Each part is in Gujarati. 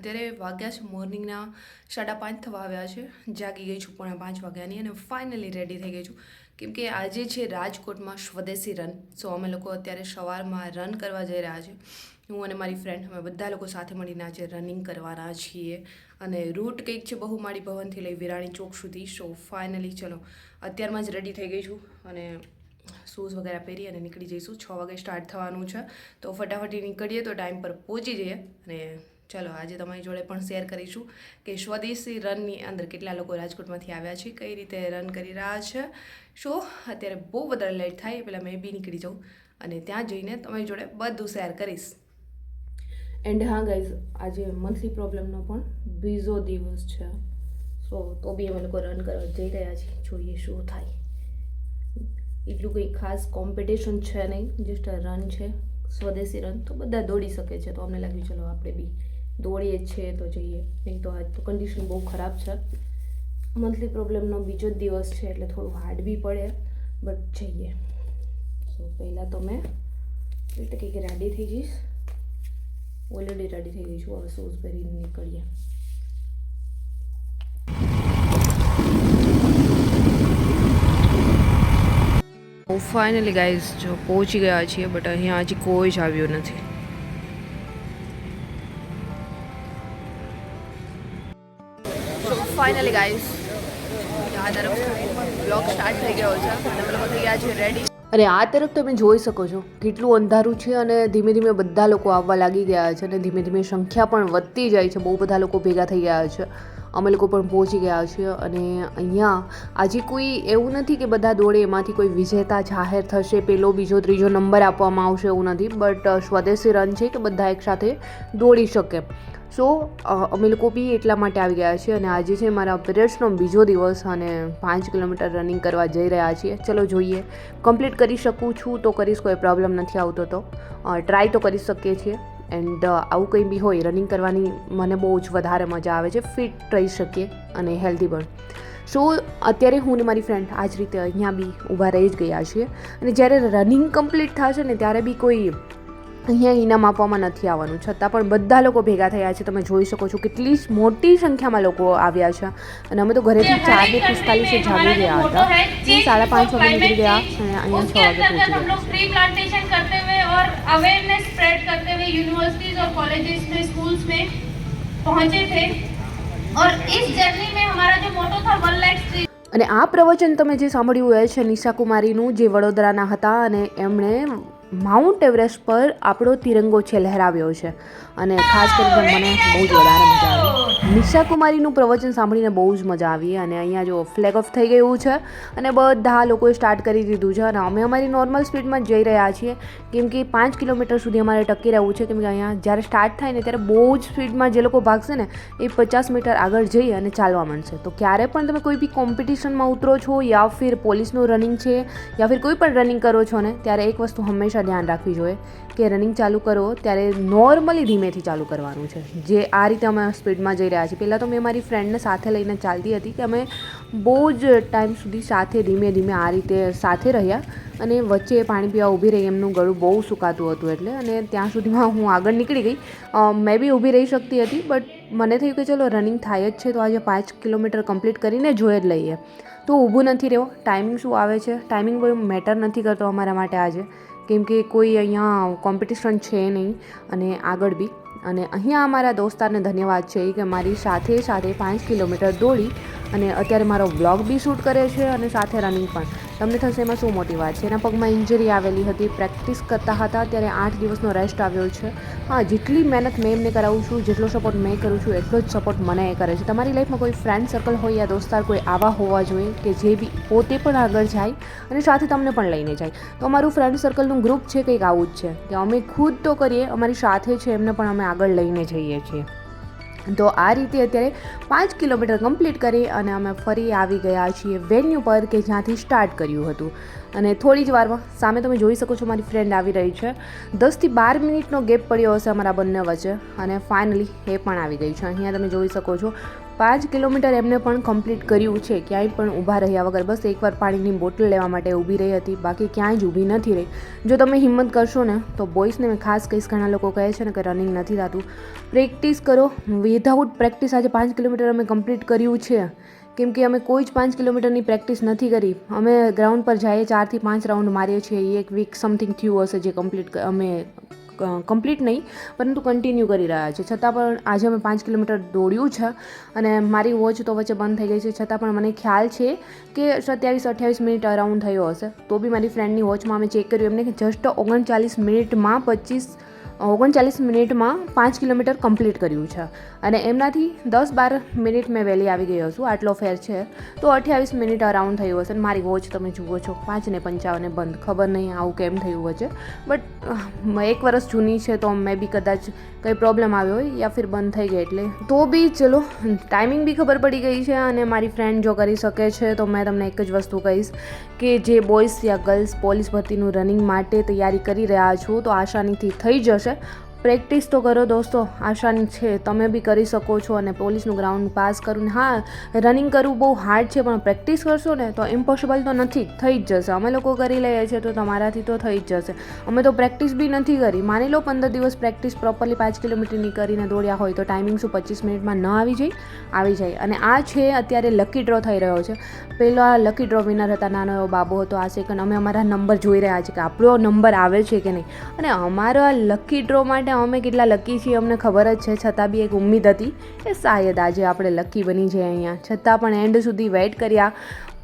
અત્યારે વાગ્યા છે મોર્નિંગના 5:30 થવા આવ્યા છે. જાગી ગઈ છું 4:30 વાગ્યાની અને ફાઇનલી રેડી થઈ ગઈ છું કેમકે આજે છે રાજકોટમાં સ્વદેશી રન. સો અમે લોકો અત્યારે સવારમાં રન કરવા જઈ રહ્યા છીએ. હું અને મારી ફ્રેન્ડ અમે બધા લોકો સાથે મળીને આજે રનિંગ કરવાના છીએ અને રૂટ કંઈક છે બહુમાળી ભવનથી લઈ વિરાણી ચોક સુધી. સો ફાઇનલી ચલો અત્યારમાં જ રેડી થઈ ગઈ છું અને શૂઝ વગેરે પહેરી અને નીકળી જઈશું. 6 વાગે સ્ટાર્ટ થવાનું છે તો ફટાફટી નીકળીએ તો ટાઈમ પર પહોંચી જઈએ. અને ચલો આજે તમારી જોડે પણ શેર કરીશું કે સ્વદેશી રનની અંદર કેટલા લોકો રાજકોટમાંથી આવ્યા છે, કઈ રીતે રન કરી રહ્યા છે. સો અત્યારે બહુ વધારે લેટ થાય એ પહેલાં મેં બી નીકળી જાઉં અને ત્યાં જઈને તમારી જોડે બધું શેર કરીશ. એન્ડ હા ગાઈઝ, આજે મંથલી પ્રોબ્લેમનો પણ બીજો દિવસ છે. સો તો બી અમે લોકો રન કરવા જઈ રહ્યા છીએ. જોઈએ શું થાય. એટલું કંઈ ખાસ કોમ્પિટિશન છે નહીં, જસ્ટ રન છે, સ્વદેશી રન. તો બધા દોડી શકે છે તો અમને લાગ્યું ચલો આપણે બી દોડીએ જ છે તો જઈએ. નહીં તો આજ તો કન્ડિશન બહુ ખરાબ છે. મંથલી પ્રોબ્લેમનો બીજો જ દિવસ છે એટલે થોડું હાર્ડ બી પડે, બટ જઈએ. સો પહેલાં તો મેં એટલે કંઈક રેડી થઈ જઈશ. ઓલરેડી રેડી થઈ ગઈ છું. હવે શૂઝ પહેરીને નીકળીએ. ફાઇનલી ગાઈઝ જો પહોંચી ગયા છીએ, બટ અહીંયા હજી કોઈ જ આવ્યું નથી. સો ફાઇનલી ગાઈઝ આ તરફ બ્લોગ સ્ટાર્ટ થઈ ગયો છે અને અમે લોકો થઈ ગયા છે રેડી. અને આ તરફ તમે જોઈ શકો છો કેટલું અંધારું છે અને ધીમે ધીમે બધા લોકો આવવા લાગી ગયા છે અને ધીમે ધીમે સંખ્યા પણ વધતી જાય છે. બહુ બધા લોકો ભેગા થઈ ગયા છે. અમે લોકો પણ પહોંચી ગયા છીએ અને અહીંયા આજે કોઈ એવું નથી કે બધા દોડે એમાંથી કોઈ વિજેતા જાહેર થશે, પહેલો બીજો ત્રીજો નંબર આપવામાં આવશે, એવું નથી. બટ સ્વદેશી રન છે કે બધા એકસાથે દોડી શકે. સો અમે લોકો બી એટલા માટે આવી ગયા છીએ અને આજે છે મારા પીરિયડ્સનો બીજો દિવસ અને 5 કિલોમીટર રનિંગ કરવા જઈ રહ્યા છીએ. ચલો જોઈએ, કમ્પ્લીટ કરી શકું છું તો કરીશ, કોઈ પ્રોબ્લેમ નથી આવતો તો ટ્રાય તો કરી શકીએ છીએ. એન્ડ આવું કંઈ બી હોય રનિંગ કરવાની મને બહુ જ વધારે મજા આવે છે. ફિટ રહી શકીએ અને હેલ્ધી પણ. સો અત્યારે હું ને મારી ફ્રેન્ડ આ જ રીતે અહીંયા બી ઊભા રહી જ ગયા છીએ અને જ્યારે રનિંગ કમ્પ્લીટ થશે ને ત્યારે બી કોઈ અહીંયા ઇનામ આપવામાં નથી આવવાનું. છતાં પણ બધા લોકો ભેગા થયા છે. તમે જોઈ શકો છો કેટલી મોટી સંખ્યામાં લોકો આવ્યા છે અને અમે તો ઘરેથી 4:45 જાગી ગયા હતા. 5:30 વાગે નીકળી ગયા અને અહીંયા 6 વાગે પહોંચી ગયા. और अवेयरनेस स्प्रेड करते हुए यूनिवर्सिटीज और कॉलेजेस में स्कूल्स में पहुंचे थे और इस जर्नी में हमारा जो मोटो था 1 लाख. અને આ પ્રવચન તમે જે સાંભળ્યું એ છે નિશા કુમારીનું, જે વડોદરાના હતા અને એમણે માઉન્ટ એવરેસ્ટ પર આપણો તિરંગો છે લહેરાવ્યો છે અને ખાસ કરીને મને બહુ જ વધારે મજા આવી. નિશા કુમારીનું પ્રવચન સાંભળીને બહુ જ મજા આવી. અને અહીંયા જો ફ્લેગ ઓફ થઈ ગયું છે અને બધા લોકોએ સ્ટાર્ટ કરી દીધું છે અને અમે અમારી નોર્મલ સ્પીડમાં જ જઈ રહ્યા છીએ કેમ કે 5 કિલોમીટર સુધી અમારે ટકી રહેવું છે. કેમ કે અહીંયા જ્યારે સ્ટાર્ટ થાય ને ત્યારે બહુ જ સ્પીડમાં જે લોકો ભાગશે ને એ 50 મીટર આગળ જઈ અને ચાલવા માંડશે. તો ક્યારે પણ તમે કોઈ બી કોમ્પિટિશનમાં ઉતરો છો યા ફિર પોલીસનું રનિંગ છે યા ફિર કોઈ પણ રનિંગ કરો છો ને ત્યારે એક વસ્તુ હંમેશા ધ્યાન રાખવી જોઈએ કે રનિંગ ચાલુ કરો ત્યારે નોર્મલી ધીમેથી ચાલુ કરવાનું છે. જે આ રીતે અમે સ્પીડમાં જઈ રહ્યા છીએ. પહેલાં તો મેં મારી ફ્રેન્ડને સાથે લઈને ચાલતી હતી કે અમે બહુ જ ટાઈમ સુધી સાથે ધીમે ધીમે આ રીતે સાથે રહ્યા અને વચ્ચે પાણી પીવા ઊભી રહી. એમનું ગળું બહુ સુકાતું હતું એટલે અને ત્યાં સુધીમાં હું આગળ નીકળી ગઈ. મેં બી ઊભી રહી શકતી હતી બટ મને થયું કે ચલો રનિંગ થાય જ છે તો આજે 5 કિલોમીટર કમ્પ્લીટ કરીને જોઈ જ લઈએ. તો ઊભું નથી રહેવું. ટાઈમિંગ શું આવે છે, ટાઈમિંગ કોઈ મેટર નથી કરતો અમારા માટે આજે કેમ કે કોઈ અહીંયા કોમ્પિટિશન છે નહીં અને આગળ બી. અને અહીંયા અમારા દોસ્તારને ધન્યવાદ છે કે મારી સાથે 5 કિલોમીટર દોડી અને અત્યારે મારો વ્લોગ બી શૂટ કરે છે અને સાથે રનિંગ પણ. તમને થશે એમાં શું મોટી વાત છે. એના પગમાં ઇન્જરી આવેલી હતી, પ્રેક્ટિસ કરતા હતા, ત્યારે 8 દિવસનો રેસ્ટ આવ્યો છે. હા, જેટલી મહેનત મેં એમને કરાવું છું, જેટલો સપોર્ટ મેં કરું છું એટલો જ સપોર્ટ મને એ કરે છે. તમારી લાઈફમાં કોઈ ફ્રેન્ડ સર્કલ હોય યા દોસ્તાર કોઈ આવા હોવા જોઈએ કે જે બી પોતે પણ આગળ જાય અને સાથે તમને પણ લઈને જાય. તો અમારું ફ્રેન્ડ સર્કલનું ગ્રુપ છે કંઈક આવું જ છે કે અમે ખુદ તો કરીએ, અમારી સાથે છે એમને પણ અમે આગળ લઈને જઈએ છીએ. તો આ રીતે અત્યારે 5 કિલોમીટર કમ્પ્લીટ કરી અને અમે ફરી આવી ગયા છીએ વેન્યુ પર કે જ્યાંથી સ્ટાર્ટ કર્યું હતું. અને થોડી જ વારમાં સામે તમે જોઈ શકો છો મારી ફ્રેન્ડ આવી રહી છે. 10 થી 12 મિનિટનો ગેપ પડ્યો હશે અમારા બંને વચ્ચે અને ફાઇનલી એ પણ આવી ગઈ છે. અહીંયા તમે જોઈ શકો છો 5 કિલોમીટર એમને પણ કમ્પ્લીટ કર્યું છે, ક્યાંય પણ ઊભા રહ્યા વગર. બસ એકવાર પાણીની બોટલ લેવા માટે ઊભી રહી હતી, બાકી ક્યાંય જ ઊભી નથી રહી. જો તમે હિંમત કરશો ને તો બોയ്સને મેં ખાસ કહીશ, ઘણા લોકો કહે છે ને કે રનિંગ નથી થતું, પ્રેક્ટિસ કરો. વિધાઉટ પ્રેક્ટિસ આજે 5 કિલોમીટર અમે કમ્પ્લીટ કર્યું છે, કેમ કે અમે કોઈ જ 5 કિલોમીટરની પ્રેક્ટિસ નથી કરી. અમે ગ્રાઉન્ડ પર જઈએ 4 થી 5 રાઉન્ડ મારીએ છીએ, એક વીક સમથિંગ થયું હશે જે કમ્પ્લીટ નહીં પરંતુ કન્ટિન્યુ કરી રહ્યા છે. છતાં પણ આજે અમે 5 કિલોમીટર દોડ્યું છે અને મારી વોચ તો વચ્ચે બંધ થઈ ગઈ છે, છતાં પણ મને ખ્યાલ છે કે 27-28 મિનિટ અરાઉન્ડ થયો હશે. તો બી મારી ફ્રેન્ડની વોચમાં અમે ચેક કર્યું, એમને કે જસ્ટ 39 મિનિટમાં 5 કિલોમીટર કમ્પ્લીટ કર્યું છે અને એમનાથી 10-12 મિનિટ મેં વહેલી આવી ગઈ હશું, આટલો ફેર છે. તો 28 મિનિટ અરાઉન્ડ થયું હશે. મારી વોચ તમે જુઓ છો 5:55 બંધ. ખબર નહીં આવું કેમ થયું હશે, બટ 1 વર્ષ જૂની છે તો મે બી કદાચ કંઈ પ્રોબ્લેમ આવ્યો હોય યા ફિર બંધ થઈ ગઈ એટલે. તો બી ચલો, ટાઈમિંગ બી ખબર પડી ગઈ છે અને મારી ફ્રેન્ડ જો કરી શકે છે તો મેં તમને એક જ વસ્તુ કહીશ કે જે બોયઝ યા ગર્લ્સ પોલીસ ભરતીનું રનિંગ માટે તૈયારી કરી રહ્યા છો તો આસાનીથી થઈ જશે. પ્રેક્ટિસ તો કરો દોસ્તો, આસાની છે, તમે બી કરી શકો છો અને પોલીસનું ગ્રાઉન્ડ પાસ કરવું. હા, રનિંગ કરવું બહુ હાર્ડ છે પણ પ્રેક્ટિસ કરશો ને તો ઇમ્પોસિબલ તો નથી, થઈ જ જશે. અમે લોકો કરી લઈએ છીએ તો તમારાથી તો થઈ જ જશે. અમે તો પ્રેક્ટિસ બી નથી કરી. માની લો 15 દિવસ પ્રેક્ટિસ પ્રોપરલી 5 કિલોમીટરની કરીને દોડ્યા હોય તો ટાઈમિંગ શું 25 મિનિટમાં ન આવી જાય. અને આ છે અત્યારે લકી ડ્રો થઈ રહ્યો છે. પહેલો આ લકી ડ્રો વિનર હતા, નાનો એવો બાબો હતો. આ સેકન્ડ અમે અમારા નંબર જોઈ રહ્યા છીએ કે આપણો નંબર આવે છે કે નહીં. અને અમારા લકી ડ્રો માટે અમે કેટલા લકી છીએ અમને ખબર જ છે, છતાં બી એક ઉમ્મીદ હતી કે શાયદ આજે આપણે લકી બની જઈએ અહીંયા. છતાં પણ એન્ડ સુધી વેઇટ કર્યા,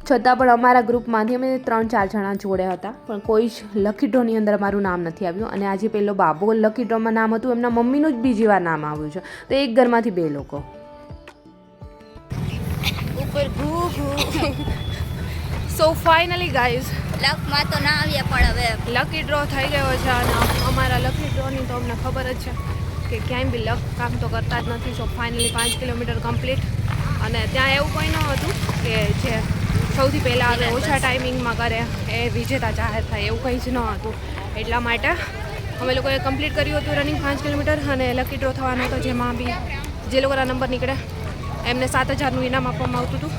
છતાં પણ અમારા ગ્રુપમાંથી અમે 3-4 જણા જોડે હતા પણ કોઈ જ લકી ડ્રોની અંદર અમારું નામ નથી આવ્યું. અને આજે પેલો બાબો લકી ડ્રોમાં નામ હતું, એમના મમ્મીનું જ બીજી વાર નામ આવ્યું છે. તો એક ઘરમાંથી 2 લોકો. સો ફાઇનલી ગાઈઝ, લકમાં તો ના આવ્યા પણ હવે લકી ડ્રો થઈ ગયો છે અને અમારા લકી ડ્રોની તો અમને ખબર જ છે કે ક્યાંય બી લક કામ તો કરતા જ નથી. So finally 5 kilometre complete. અને ત્યાં એવું કંઈ ન હતું કે જે સૌથી પહેલાં આવે ઓછા ટાઈમિંગમાં કરે એ વિજેતા જાહેર થાય, એવું કંઈ જ ન હતું. એટલા માટે અમે લોકોએ કમ્પ્લીટ કર્યું હતું રનિંગ 5 કિલોમીટર અને લકી ડ્રો થવાનો હતો, જેમાં બી જે લોકોના નંબર નીકળે એમને 7,000નું ઇનામ આપવામાં આવતું હતું.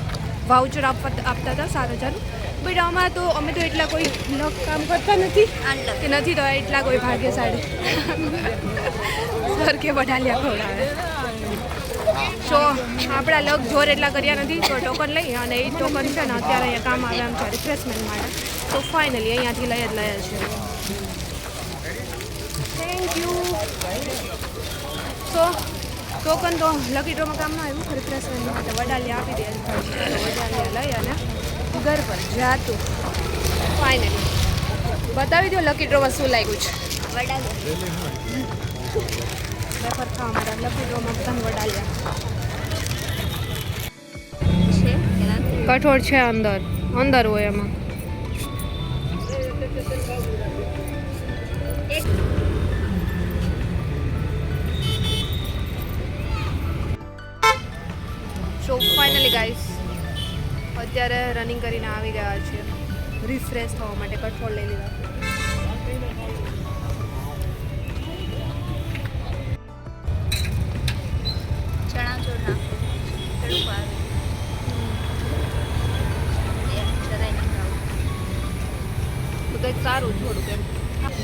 વાઉચર આપતા હતા 7,000. બટ અમે તો એટલા કોઈ લક કામ કરતા નથી કે નથી તો એટલા કોઈ ભાગ્યશાળી સર કે બઢાલિયા ખવડાવે. સો આપણા લક જોર એટલા કર્યા નથી તો ટોકન લઈ અને એ ટોકન છે ને અત્યારે અહીંયા કામ આવે એમ છે રિફ્રેશમેન્ટ માટે. તો ફાઇનલી અહીંયાથી લઈ જ છે. Thank you. સો ટોકન તો લકી ડ્રોમાં કામ ન આવ્યું, રિફ્રેશમેન્ટ માટે વડાલિયા આપી દે. વડાલિયા લઈ અને ઘર પર જાતું. ફાઇનલી બતાવી દો લકી ડ્રોમાં શું લાગ્યું છે. રેફર થવા અમારા લકી ડ્રોમાં બધા વડાલિયા કઠોળ છે, અંદર હોય એમાં. સો ફાઇનલી ગાઈસ, અત્યારે રનિંગ કરીને આવી ગયા છીએ. રિફ્રેશ થવા માટે કઠોળ લઈ લીધા. ચણા ચોર નાખો, તડકો આવે. તો કંઈક સારું થોડુંક એમ.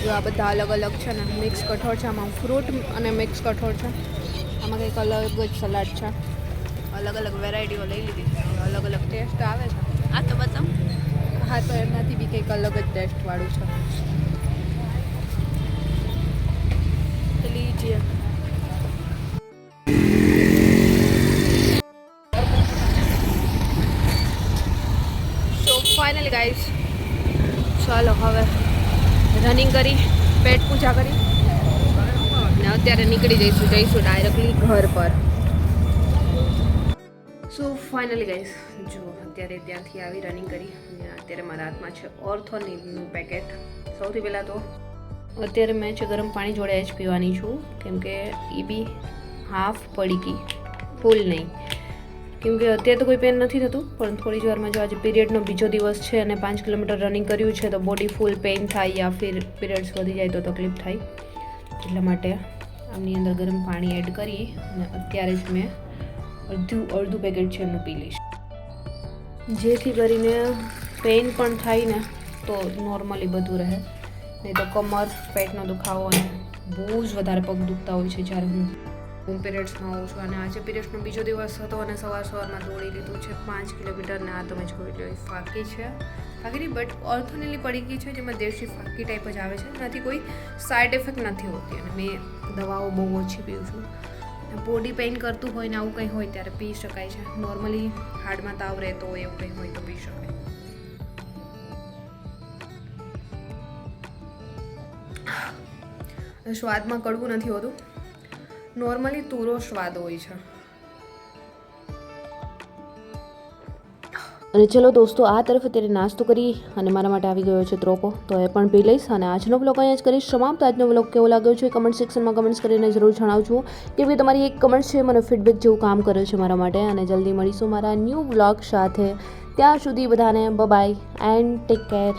જો આ બધા અલગ અલગ છે ને, મિક્સ કઠોળ છે. આમાં ફ્રૂટ અને મિક્સ કઠોળ છે. આમાં કંઈક અલગ જ સલાડ છે. અલગ અલગ વેરાયટીઓ લઈ લીધી, અલગ અલગ ટેસ્ટ આવે છે. આ તો બતાવ. હા, તો એમનાથી બી કંઈક અલગ જ ટેસ્ટવાળું છે. લીજીએ. સો ફાઇનલી ગાઈસ, ચાલો હવે રનિંગ કરી, પેટ પૂજા કરી ને અત્યારે નીકળી જઈશું ડાયરેક્ટલી ઘર પર. સો ફાઇનલી ગાઈસ, જો અત્યારે ત્યાંથી આવી રનિંગ કરી અને અત્યારે મારા હાથમાં છે ઓર્થોનીલનું પેકેટ. સૌથી પહેલાં તો અત્યારે મેં છે ગરમ પાણી જોડે જ પીવાની છું, કેમકે એ બી હાફ પડીકી, ફૂલ નહીં. કેમકે અત્યારે તો કોઈ પેન નથી થતું પણ થોડી જ વારમાં જો આજે પીરિયડનો બીજો દિવસ છે અને 5 કિલોમીટર રનિંગ કર્યું છે તો બોડી ફૂલ પેઇન થાય યા ફિર પીરિયડ્સ વધી જાય તો તકલીફ થાય. એટલા માટે આમની અંદર ગરમ પાણી એડ કરી અને અત્યારે જ મેં અડધું પેકેટ છે એમનું પી લઈશ, જેથી કરીને પેઇન પણ થાય ને તો નોર્મલી બધું રહે, નહીં તો કમર, પેટનો દુખાવો અને બહુ જ વધારે પગ દુખતા હોય છે જ્યારે હું પીરિયડ્સમાં હોઉં છું. અને આજે પીરિયડ્સનો બીજો દિવસ હતો અને સવારમાં દોડી લીધું છે 5 કિલોમીટર ને આ તમે જોઈ લો ફાકી છે, ફાકી નહીં બટ ઓર્થોનીલી પડી ગઈ છે જેમાં દેશી ફાકી ટાઈપ જ આવે છે, એનાથી કોઈ સાઈડ ઇફેક્ટ નથી હોતી અને મેં દવાઓ બહુ ઓછી પીઉં છું. બોડી પેઇન કરતું હોય ને આવું કંઈ હોય ત્યારે પી શકાય છે, નોર્મલી હાર્ડમાં તાવ રહેતો હોય એવું કંઈ હોય તો પી શકાય. સ્વાદમાં કડવું નથી હોતું, નોર્મલી તુરો સ્વાદ હોય છે. અને ચલો દોસ્તો, આ તરફ અત્યારે નાસ્તો કરી અને મારા માટે આવી ગયો છે ત્રોપો, તો એ પણ પી લઈશ. અને આજનો બ્લોગ અહીંયા જ કરીશ સમાપ્ત. આજનો બ્લોગ કેવો લાગ્યો છે કમેન્ટ સેક્શનમાં કમેન્ટ્સ કરીને જરૂર જણાવજો, કેમ કે તમારી એક કમેન્ટ છે મને ફીડબેક જેવું કામ કરે છે મારા માટે. અને જલ્દી મળીશું મારા ન્યૂ બ્લોગ સાથે. ત્યાં સુધી બધાને બાય એન્ડ ટેક કેર.